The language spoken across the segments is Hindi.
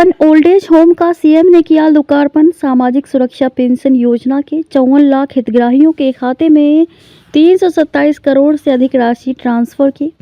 52 ओल्ड एज होम का सीएम ने किया लोकार्पण। सामाजिक सुरक्षा पेंशन योजना के 54 लाख हितग्राहियों के खाते में 327 करोड़ से अधिक राशि ट्रांसफर की।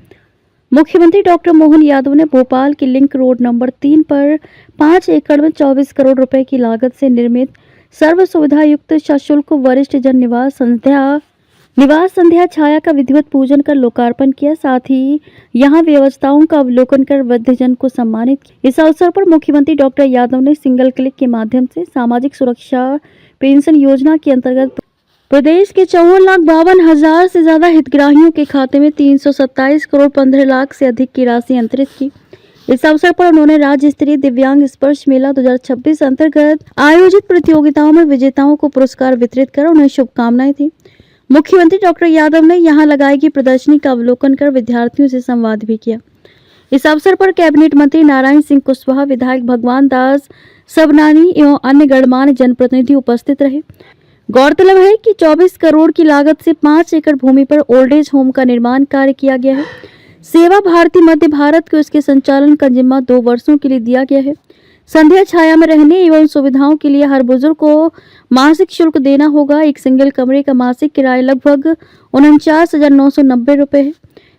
मुख्यमंत्री डॉक्टर मोहन यादव ने भोपाल के लिंक रोड नंबर 3 पर 5 एकड़ में 24 करोड़ रुपए की लागत से निर्मित सर्व सुविधा युक्त सशुल्क वरिष्ठ जन निवास संध्या छाया का विधिवत पूजन कर लोकार्पण किया। साथ ही यहां व्यवस्थाओं का अवलोकन कर वृद्धजन को सम्मानित किया। इस अवसर पर मुख्यमंत्री डॉक्टर यादव ने सिंगल क्लिक के माध्यम से सामाजिक सुरक्षा पेंशन योजना के अंतर्गत प्रदेश के 54,52,000 से ज्यादा हितग्राहियों के खाते में 327 करोड़ 15 लाख से अधिक की राशि अंतरित की। इस अवसर पर उन्होंने राज्य स्तरीय दिव्यांग स्पर्श मेला 2026 अंतर्गत आयोजित प्रतियोगिताओं में विजेताओं को पुरस्कार वितरित कर उन्हें शुभकामनाएं दी। मुख्यमंत्री डॉक्टर यादव ने यहां लगाई गई प्रदर्शनी का अवलोकन कर विद्यार्थियों से संवाद भी किया। इस अवसर पर कैबिनेट मंत्री नारायण सिंह कुशवाहा, विधायक भगवान दास सबनानी एवं अन्य गणमान्य जनप्रतिनिधि उपस्थित रहे। गौरतलब है कि 24 करोड़ की लागत से 5 एकड़ भूमि पर ओल्ड एज होम का निर्माण कार्य किया गया है। सेवा भारती मध्य भारत को इसके संचालन का जिम्मा 2 वर्षों के लिए दिया गया है। संध्या छाया में रहने एवं सुविधाओं के लिए हर बुजुर्ग को मासिक शुल्क देना होगा। एक सिंगल कमरे का मासिक किराया लगभग 49,990 रुपए है।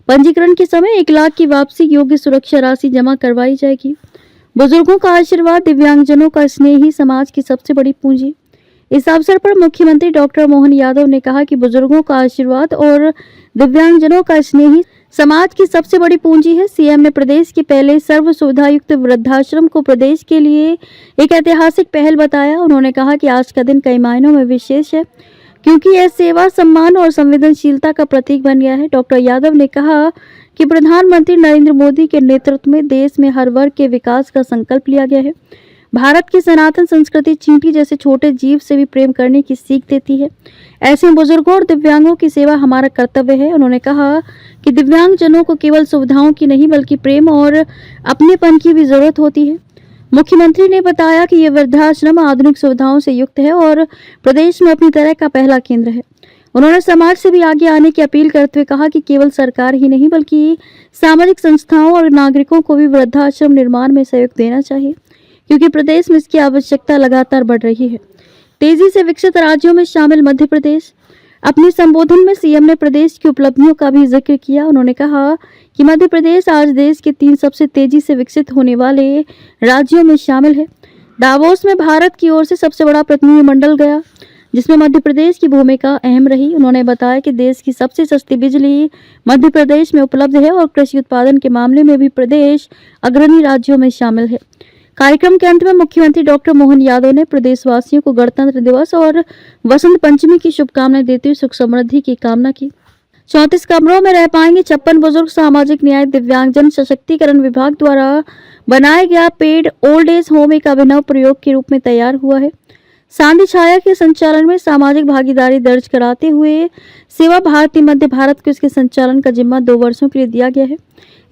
पंजीकरण के समय 1 लाख की वापसी योग्य सुरक्षा राशि जमा करवाई जाएगी। बुजुर्गों का आशीर्वाद, दिव्यांगजनों का स्नेह ही समाज की सबसे बड़ी पूंजी। इस अवसर पर मुख्यमंत्री डॉक्टर मोहन यादव ने कहा कि बुजुर्गों का आशीर्वाद और दिव्यांगजनों का स्नेह ही समाज की सबसे बड़ी पूंजी है। सीएम ने प्रदेश के पहले सर्व सुविधायुक्त वृद्धाश्रम को प्रदेश के लिए एक ऐतिहासिक पहल बताया। उन्होंने कहा कि आज का दिन कई मायनों में विशेष है, क्योंकि यह सेवा, सम्मान और संवेदनशीलता का प्रतीक बन गया है। डॉक्टर यादव ने कहा कि प्रधानमंत्री नरेंद्र मोदी के नेतृत्व में देश में हर वर्ग के विकास का संकल्प लिया गया है। भारत की सनातन संस्कृति चींटी जैसे छोटे जीव से भी प्रेम करने की सीख देती है। ऐसे बुजुर्गों और दिव्यांगों की सेवा हमारा कर्तव्य है। उन्होंने कहा कि दिव्यांगजनों को केवल सुविधाओं की नहीं बल्कि प्रेम और अपनेपन की भी जरूरत होती है। मुख्यमंत्री ने बताया कि यह वृद्धाश्रम आधुनिक सुविधाओं से युक्त है और प्रदेश में अपनी तरह का पहला केंद्र है। उन्होंने समाज से भी आगे आने की अपील करते हुए कहा कि केवल सरकार ही नहीं बल्कि सामाजिक संस्थाओं और नागरिकों को भी वृद्धाश्रम निर्माण में सहयोग देना चाहिए, क्योंकि प्रदेश में इसकी आवश्यकता लगातार बढ़ रही है। तेजी से विकसित राज्यों में शामिल मध्य प्रदेश। अपने संबोधन में सीएम ने प्रदेश की उपलब्धियों का भी जिक्र किया। उन्होंने कहा कि मध्य प्रदेश आज देश के 3 सबसे तेजी से विकसित होने वाले राज्यों में शामिल है। दावोस में भारत की ओर से सबसे बड़ा प्रतिनिधिमंडल गया, जिसमें मध्य प्रदेश की भूमिका अहम रही। उन्होंने बताया कि देश की सबसे सस्ती बिजली मध्य प्रदेश में उपलब्ध है और कृषि उत्पादन के मामले में भी प्रदेश अग्रणी राज्यों में शामिल है। कार्यक्रम के अंत में मुख्यमंत्री डॉक्टर मोहन यादव ने प्रदेशवासियों को गणतंत्र दिवस और वसंत पंचमी की शुभकामनाएं देते हुए सुख समृद्धि की कामना की। 34 कमरों में रह पाएंगे 56 बुजुर्ग। सामाजिक न्याय दिव्यांगजन सशक्तिकरण विभाग द्वारा बनाया गया पेड ओल्ड एज होम एक अभिनव प्रयोग के रूप में तैयार हुआ है। संध्या छाया के संचालन में सामाजिक भागीदारी दर्ज कराते हुए सेवा भारती मध्य भारत को इसके संचालन का जिम्मा 2 वर्षों के लिए दिया गया है।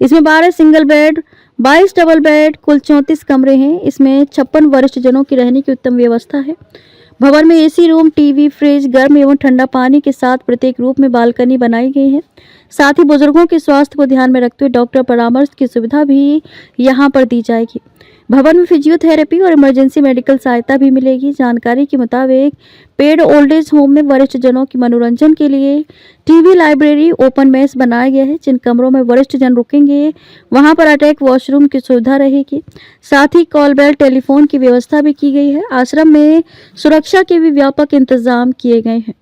इसमें 12 सिंगल बेड, 22 डबल बेड, कुल 34 कमरे हैं। इसमें 56 वरिष्ठ जनों की रहने की उत्तम व्यवस्था है। भवन में एसी रूम, टीवी, फ्रिज, गर्म एवं ठंडा पानी के साथ प्रत्येक रूप में बालकनी बनाई गई है। साथ ही बुजुर्गों के स्वास्थ्य को ध्यान में रखते हुए डॉक्टर परामर्श की सुविधा भी यहां पर दी जाएगी। भवन में फिजियोथेरेपी और इमरजेंसी मेडिकल सहायता भी मिलेगी। जानकारी के मुताबिक पेड ओल्ड एज होम में वरिष्ठ जनों के मनोरंजन के लिए टीवी, लाइब्रेरी, ओपन मेस बनाया गया है। जिन कमरों में वरिष्ठ जन रुकेंगे वहां पर अटैच वॉशरूम की सुविधा रहेगी। साथ ही कॉल बेल, टेलीफोन की व्यवस्था भी की गई है। आश्रम में सुरक्षा के भी व्यापक इंतजाम किए गए हैं।